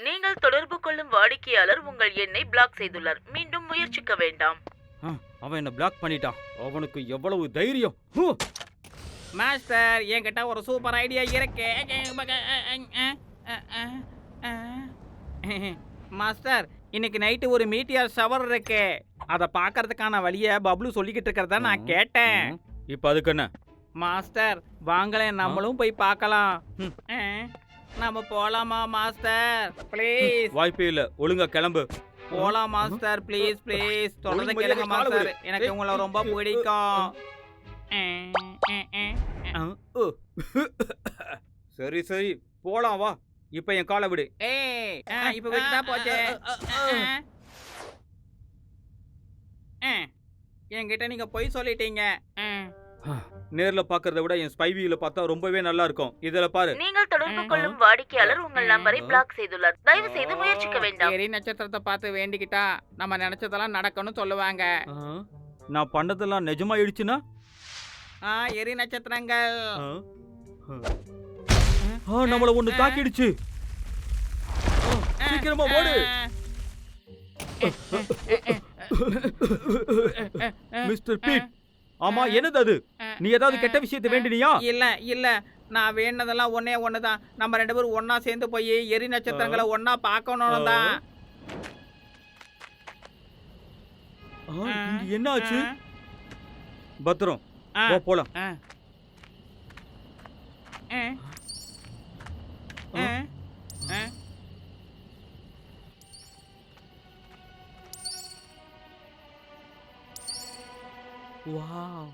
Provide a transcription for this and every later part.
நீங்கள் தொடர்பு கொள்ளும் வாடிக்கையாளர் உங்கள் எண்ணை பிளாக் செய்துள்ளார். மீண்டும் முயற்சிக்க வேண்டாம். அவன் என்ன பிளாக் பண்ணிட்டான். அவனுக்கு எவ்வளவு தைரியம்! மாஸ்டர், என்கிட்ட ஒரு சூப்பர் ஐடியா இருக்கு. மாஸ்டர், இன்னைக்கு நைட்டு ஒரு மீட்டியார் ஷவர் இருக்கு. அதை பார்க்கறதுக்கான வழியை பப்ளு சொல்லிக்கிட்டு இருக்கிறத நான் கேட்டேன். இப்ப அதுக்கு என்ன? மாஸ்டர், வாங்களேன் நம்மளும் போய் பார்க்கலாம். நம்ம போலாமா மாஸ்டர்? ப்ளீஸ். வாய்ப்பே இல்ல, ஒழுங்கா கிளம்பு. போலாம் மாஸ்டர், ப்ளீஸ் ப்ளீஸ். தொடர்ந்து கேளுங்க மாஸ்டர், எனக்கு உங்களை ரொம்ப பிடிக்கும். சரி சரி போலாம் வா. இப்ப என் காலை விடு. இப்ப விட்டுட்டா போச்சு. என்கிட்ட நீங்க பொய் சொல்லிட்டீங்க. நேர்ல பாக்குறத விட என் ஸ்பைவியில பார்த்தா ரொம்பவே நல்லா இருக்கும். இதுல பாரு. நீங்கள் தொடர்பு கொள்ளும் வாடிக்கையாளர் உங்கள் நம்பரை பிளாக் செய்துள்ளார். தயவு செய்து முயற்சிக்க வேண்டாம். எரி நட்சத்திரத்தை பார்த்து வேண்டிக்கிட்டா நம்ம நினைச்சதெல்லாம் நடக்கணும்னு சொல்லுவாங்க. நான் பண்ணதெல்லாம் நிஜமாயிடுச்சுன்னா? எரி நட்சத்திரங்கள் நம்மள ஒண்ணு தாக்கிடுச்சு. சீக்கிரமா ஓடு. மிஸ்டர் பீட், ஆமா என்னது அது? நீ ஏதாவது கெட்ட விஷயத்தை வேண்டினியா? இல்ல, நான் வேண்டதெல்லாம் ஒண்ணுதான். நம்ம 2 பேரும் ஒன்னா சேர்ந்து போய் எரி நட்சத்திரங்களை ஒன்னா பார்க்கணும் தான். என்ன ஆச்சு? பத்திரம், போலாம். வாவ்.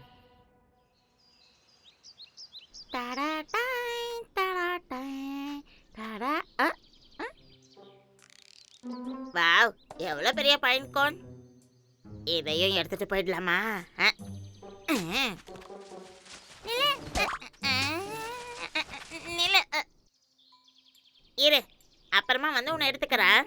வாவ், எவ்வளவு பெரிய பைன் கோன். இதையும் எடுத்துட்டு போயிடலாமா? இரு, அப்புறமா வந்து உன்னை எடுத்துக்கிறேன்.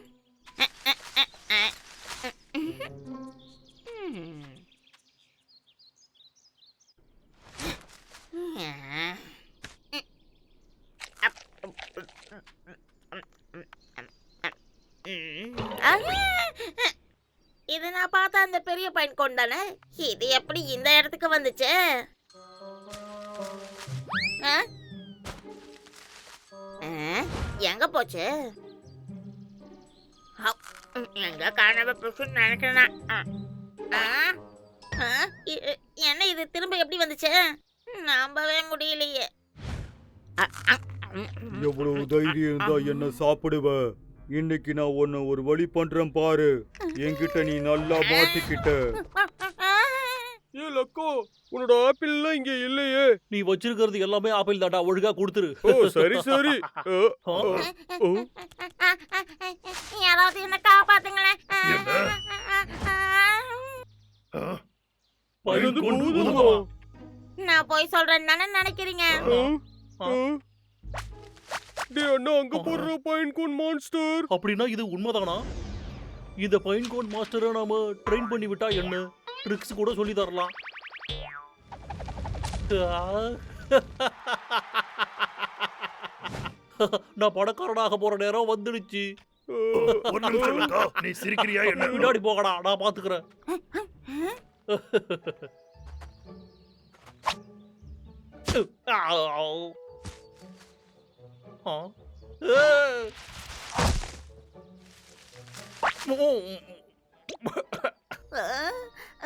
இது நான் பார்த்தா அந்த பெரிய பையன் கொண்டானே. இது எப்படி இந்த இடத்துக்கு வந்துச்சு? எங்க போச்சு? எங்க காணாம போச்சுன்னு நினைக்கிறேன். என்ன இது திரும்ப எப்படி வந்துச்சு? நம்பவே முடியலையே. எவ்வளவு தைரியம் தான் என்ன சாப்பிடுவ? இன்னைக்கு நான் உன்னை ஒரு வழி பண்றேன் பாரு. என்கிட்ட நீ நல்லா மாட்டிக்கிட்ட. ஏ லக்கோ, உன்னோட ஆப்பிள் எல்லாம் இங்க இல்லையே. நீ வச்சிருக்கிறது எல்லாமே ஆப்பிள் தாண்டா, ஒழுங்கா கொடுத்துரு. ஓ சரி சரி. யாராவது என்ன காப்பாத்துங்களேன். நான் போய் சொல்றேன்னு தானே நினைக்கிறீங்க? டேய் அண்ணா, அங்க போடுற பைன் கோன் மான்ஸ்டர். அப்படின்னா இது உண்மைதானா? இந்த பைன் கோன் மாஸ்டரை நாம ட்ரெயின் பண்ணி விட்டா என்ன ட்ரிக்ஸ் கூட சொல்லி தரலாம். நான் பணக்காரனாக போற நேரம் வந்துடுச்சு. நீ சிரிக்கிறியா என்ன? பின்னாடி போகடா, நான் பாத்துக்கிறேன்.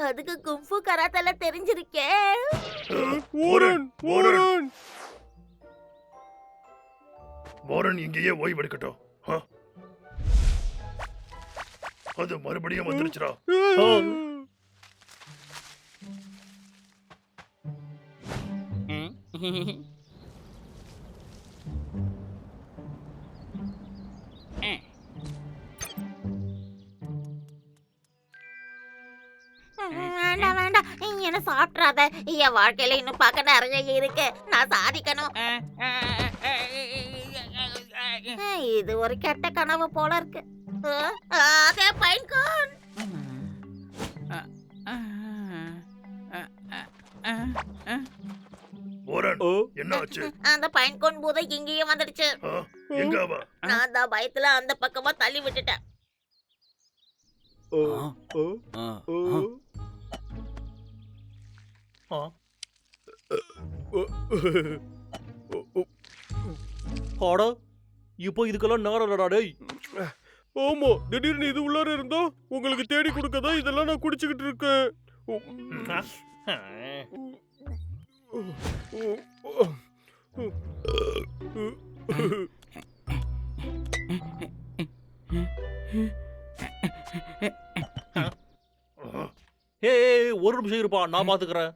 அதுக்கு கும்ஃபு கராத்தல தெரிஞ்சிருக்கே. வாரன் இங்கேயே ஓய்வெடுக்கட்டும். அது மறுபடியும் வந்துருச்சுடா. வேண்டாம் வேண்டாம், என்ன சாப்பிட்றாத. என் வாழ்க்கையில இன்னும் பார்க்க நிறைய இருக்கு. நான் சாதிக்கணும். இது ஒரு கெட்ட கனவு போல இருக்கு. அதே பைன்கோன். வாரன், என்ன ஆச்சு? அந்த பைன்கோன் பூதை இங்கேயும் வந்துடுச்சு. எங்க அவ? நான் தான் பயத்துல அந்த பக்கமா தள்ளி விட்டுட்டேன். ஓ, ஓ, ஆ, ஓ. ஆ. ஆடா இப்போ இதுக்கெல்லாம் நேரம்டா டேய். ஆமா, திடீர்னு இது உள்ளார இருந்தா உங்களுக்கு தேடி கொடுக்கதான் இதெல்லாம் நான் குடிச்சுக்கிட்டு இருக்கேன். ஏய் ஒரு நிமிஷம் இருப்பா, நான் பாத்துக்கிறேன்.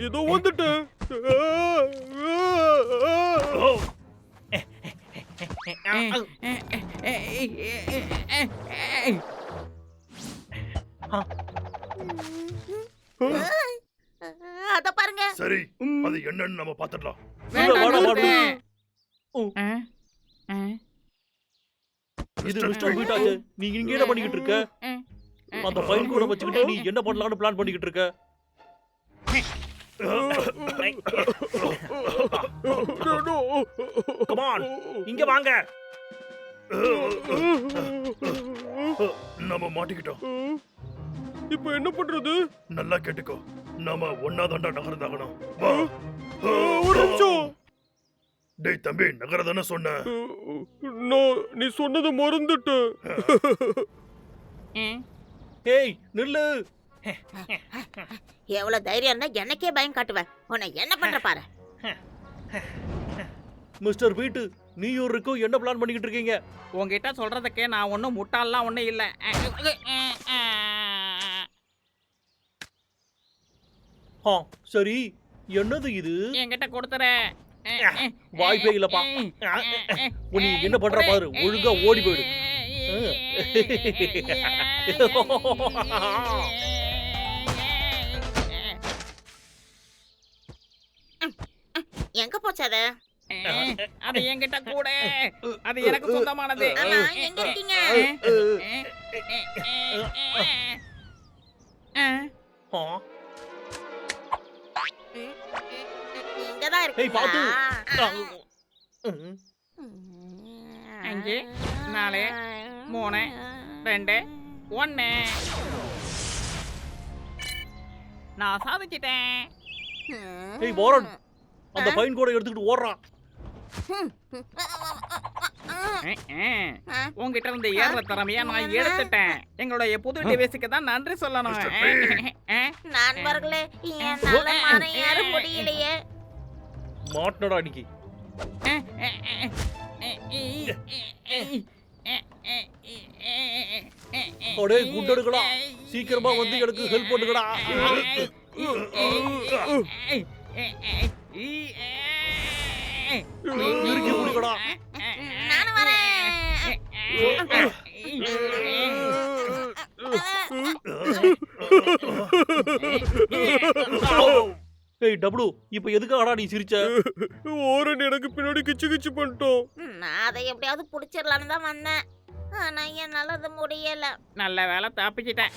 ஏதோ வந்துட்டேன். அத பாருங்க. சரி, அது என்னன்னு நம்ம பாத்துடலாம். இது மிஸ்டர் வீட்டாச்சு. நீ இங்க என்ன பண்ணிக்கிட்டு இருக்க? அந்த ஃபைல் கூட வச்சுக்கிட்டு நீ என்ன பண்ணலாம்னு பிளான் பண்ணிக்கிட்டு இருக்க? Come on, இங்க வாங்க. நாம மாட்டிக்கிட்டோம். இப்ப என்ன பண்றது? நல்லா கேட்டுக்கோ, நாம ஒன்னாதாண்டா நகர்ந்தாகணும். வா. ஒரு நிமிஷம். டேய் தம்பி, நகரதானே சொன்ன. நீ சொன்னது மறந்துட்டேன். ஏய் நில்லு. எவ்வளவு தைரியம் இருந்தா எனக்கே பயம் காட்டுவேன். உன்னை என்ன பண்ற பாரு. மிஸ்டர் வீட்டு, நீயும் இருக்கும் என்ன பிளான் பண்ணிக்கிட்டு இருக்கீங்க? உங்ககிட்ட சொல்றதுக்கே நான் ஒன்றும் முட்டாள்லாம் ஒன்றும் இல்லை. ஆ சரி, என்னது இது? என்கிட்ட கொடுத்துற. வாய்ப்பே இல்லப்பா. நீ என்ன பண்ற பாரு, ஒழுங்கா ஓடி போயிடு. எங்க போச்சு அது? அது என்கிட்ட கூட, அது எனக்கு சொந்தமானது. ஆமா, எங்க இருக்கீங்க? ஆ, இங்கதான் ஏய் பாத்து. இருக்கீங்களா? 5 4 3 2 1. நான் சாதிச்சிட்டேன். ஏய் வாரன், அந்த ஃபைன் கூட எடுத்துக்கிட்டு ஓடுறான். உங்ககிட்ட இருந்து ஏற திறமையா நான் எடுத்துட்டேன். எங்களுடைய புது டிவைஸுக்கு தான் நன்றி சொல்லணும். நண்பர்களே, என்னால மரம் ஏற முடியலையே. மாட்டனடா இன்னைக்கு. அடே குண்டடுகளா, சீக்கிரமா வந்து எனக்கு ஹெல்ப் பண்ணுங்கடா. இறுக்கி முடிக்கடா. நானும் வரேன். ஏய் டபுளு, இப்ப எதுக்காகடா நீ சிரிச்ச? ஓரன் எனக்கு பின்னாடி கிச்சு கிச்சு பண்ணிட்டோம். நான் அதை எப்படியாவது புடிச்சிடலான்னு தான் வந்தேன். ஆனா என்னால அது முடியல. நல்ல வேலை தப்பிச்சிட்டேன்.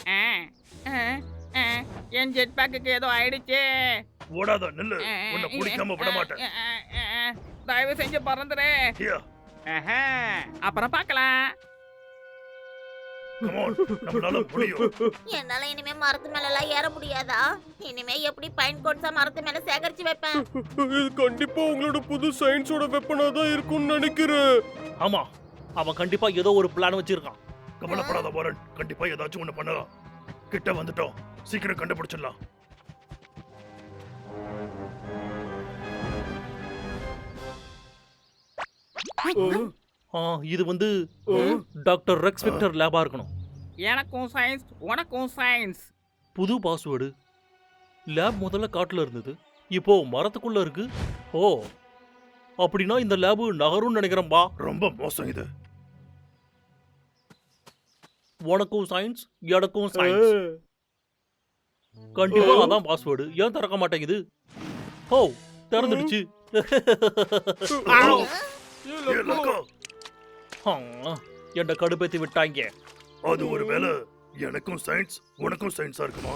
என் ஜெட் பேக்குக்கு ஏதோ ஆயிடுச்சு. ஓடாத, நில்லு. உன்னை பிடிக்காம விட மாட்டேன். தயவு செஞ்சு பறந்துரு. Here, அப்புறம் பார்க்கலாம். come on, நம்மளால முடியும். என்னால இனிமே மரத்து மேல எல்லாம் ஏற முடியாதா? இனிமே எப்படி பைன் கோட்ஸா மரத்து மேல சேகரிச்சு வைப்பேன்? இது கண்டிப்பா உங்களோட புது சயின்ஸோட வெப்பனா தான் இருக்கும்னு நினைக்கிறேன். ஆமா, அவன் கண்டிப்பா ஏதோ ஒரு பிளான் வச்சிருக்கான். கவலைப்படாத வாரன், கண்டிப்பா ஏதாச்சும் ஒண்ணு பண்ணலாம். கிட்ட வந்துட்டோம், சீக்கிரம் கண்டுபிடிச்சிடலாம். இது வந்து டாக்டர் ரெக்ஸ் விக்டர் லேபா இருக்கணும். எனக்கும் சயின்ஸ், உனக்கும் சயின்ஸ். புது பாஸ்வேர்டு. லேப் முதல்ல காட்டுல இருந்தது, இப்போ மரத்துக்குள்ள இருக்கு. ஓ, அப்படின்னா இந்த லேபு நகரும்னு நினைக்கிறேன்பா. ரொம்ப மோசம் இது. உனக்கும் சயின்ஸ், எனக்கும் சயின்ஸ். கண்டிப்பா அதான் பாஸ்வேர்டு. ஏன் திறக்க மாட்டேங்குது? ஓ, திறந்துடுச்சு. ஏ லக்கா, என்ன கடுப்பேத்தி விட்டாங்க. அது ஒரு வேலை எனக்கும் சயின்ஸ் உனக்கும் சயின்ஸா இருக்குமா?